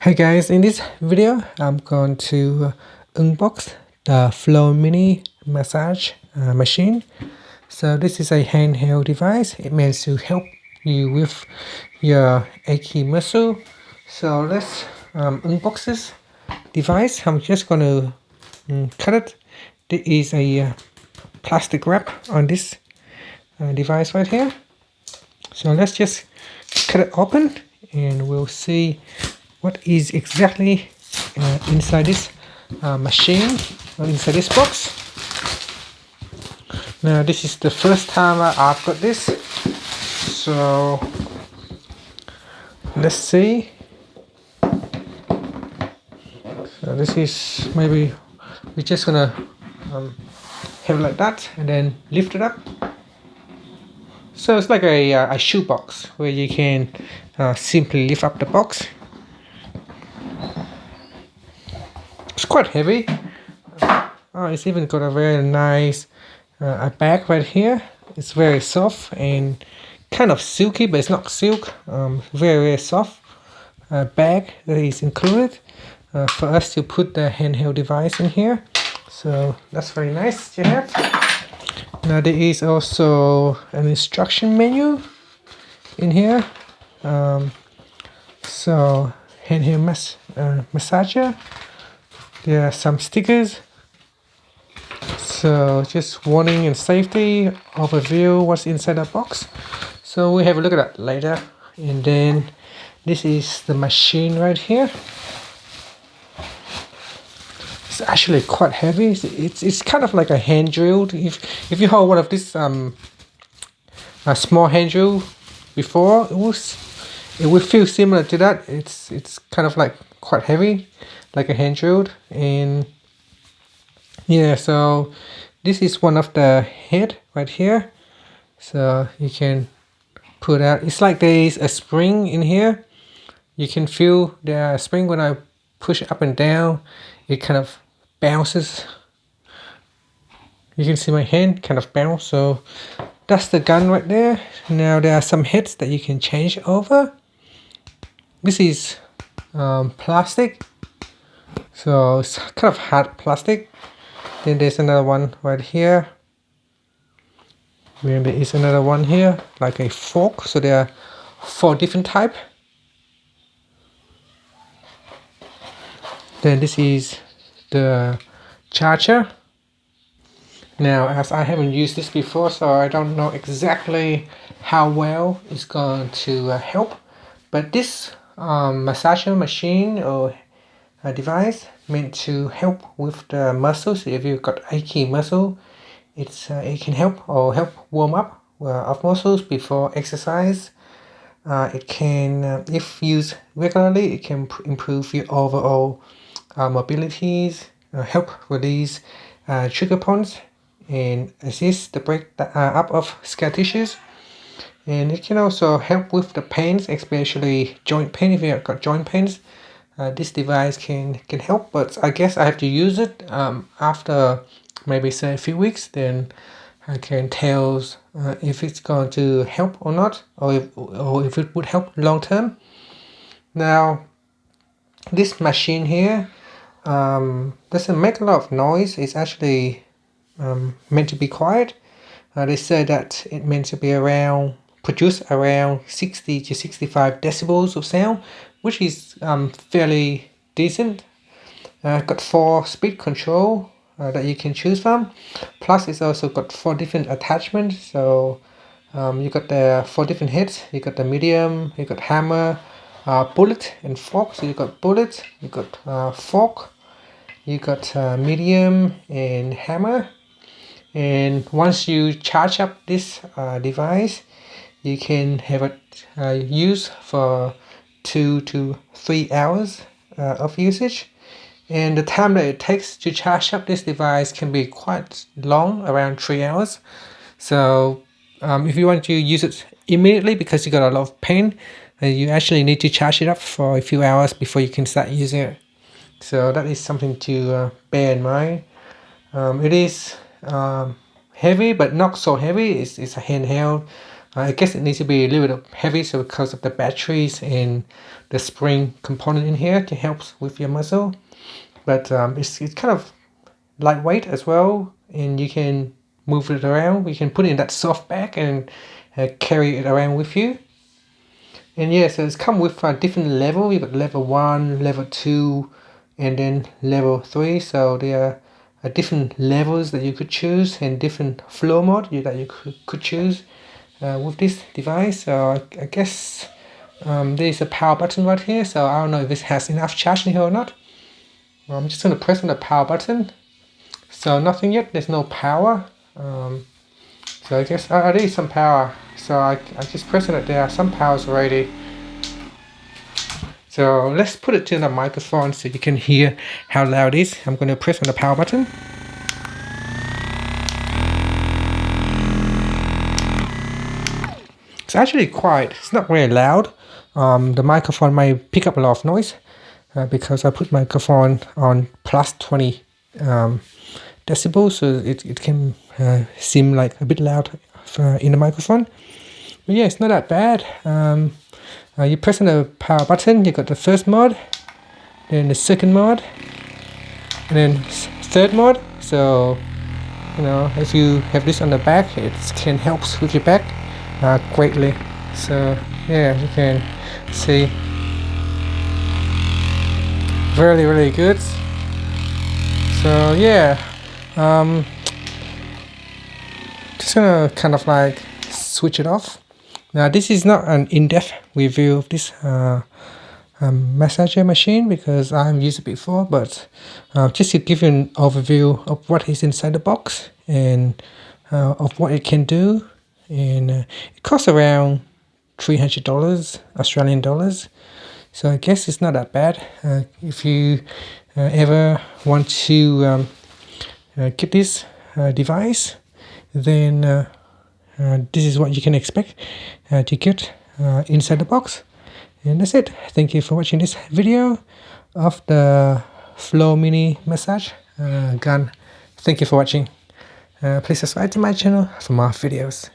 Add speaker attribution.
Speaker 1: Hey guys, in this video I'm going to unbox the Flow Mini massage machine. So this is a handheld device. It meant to help you with your achy muscle. So let's unbox this device. I'm just going to cut it. There is a plastic wrap on this device right here. So let's just cut it open and we'll see what is exactly inside this machine or inside this box. Now this is the first time I've got this, so let's see. So this is, maybe we're just gonna have it like that and then lift it up. So it's like a shoe box where you can simply lift up the box. It's quite heavy. Oh, it's even got a very nice a bag right here. It's very soft and kind of silky, but it's not silk. Very soft bag that is included for us to put the handheld device in here. So that's very nice to have. Now there is also an instruction menu in here. So handheld massager. There are some stickers. So just warning and safety, overview what's inside the box. So we have a look at that later. And then this is the machine right here. It's actually quite heavy. It's kind of like a hand drill. If you hold one of this a small hand drill before, it will feel similar to that. It's kind of like quite heavy, like a hand drill. And yeah, so this is one of the head right here. So you can put out, it's like there is a spring in here. You can feel the spring when I push it up and down. It kind of bounces. You can see my hand kind of bounce. So that's the gun right there. Now there are some heads that you can change over. This is plastic. So it's kind of hard plastic. Then there's another one right here. Then there is another one here, like a fork. So there are 4 different types. Then this is the charger. Now, as I haven't used this before, so I don't know exactly how well it's going to help. But this massager machine or a device meant to help with the muscles. If you've got achy muscle, it can help warm up of muscles before exercise. It can, if used regularly, it can improve your overall mobilities, help release trigger points, and assist the break up of scar tissues. And it can also help with the pains, especially joint pain. If you've got joint pains, this device can help. But I guess I have to use it after maybe say a few weeks. Then I can tell if it's going to help or not, or if it would help long term. Now, this machine here doesn't make a lot of noise. It's actually meant to be quiet. They say that it meant to be produce around 60 to 65 decibels of sound, which is fairly decent. Got 4 speed control that you can choose from. Plus it's also got 4 different attachments. So you got the 4 different heads. You got the medium, you got hammer, bullet and fork. So you got bullet, you got fork, you got medium and hammer. And once you charge up this device, you can have it used for 2 to 3 hours of usage. And the time that it takes to charge up this device can be quite long, around 3 hours. So if you want to use it immediately because you got a lot of pain, you actually need to charge it up for a few hours before you can start using it. So that is something to bear in mind. It is heavy, but not so heavy. It's a handheld. I guess it needs to be a little bit heavy, so because of the batteries and the spring component in here to help with your muscle. But it's kind of lightweight as well, and you can move it around. You can put it in that soft bag and carry it around with you. And yeah, so it's come with a different level. You've got level 1, level 2, and then level 3. So there are different levels that you could choose and different flow mode that you could choose with this device. So I guess there's a power button right here. So I don't know if this has enough charge in here or not. I'm just going to press on the power button. So nothing yet, there's no power. So I guess there is some power. So I just pressing it there, some power's already. So let's put it to the microphone so you can hear how loud it is. I'm going to press on the power button. It's actually quiet, it's not very loud. The microphone might pick up a lot of noise because I put microphone on plus 20 decibels, so it can seem like a bit loud in the microphone. But yeah, it's not that bad. You press on the power button, you got the first mode, then the second mode, and then third mode. So you know, if you have this on the back, it can help with your back greatly. So yeah, you can see really good. So yeah, just gonna kind of like switch it off. Now this is not an in-depth review of this massager machine because I haven't used it before, but just to give you an overview of what is inside the box and of what it can do. And it costs around $300 Australian dollars, so I guess it's not that bad. If you ever want to get this device, then this is what you can expect to get inside the box. And that's it. Thank you for watching this video of the Flow Mini Massage gun. Thank you for watching. Please subscribe to my channel for more videos.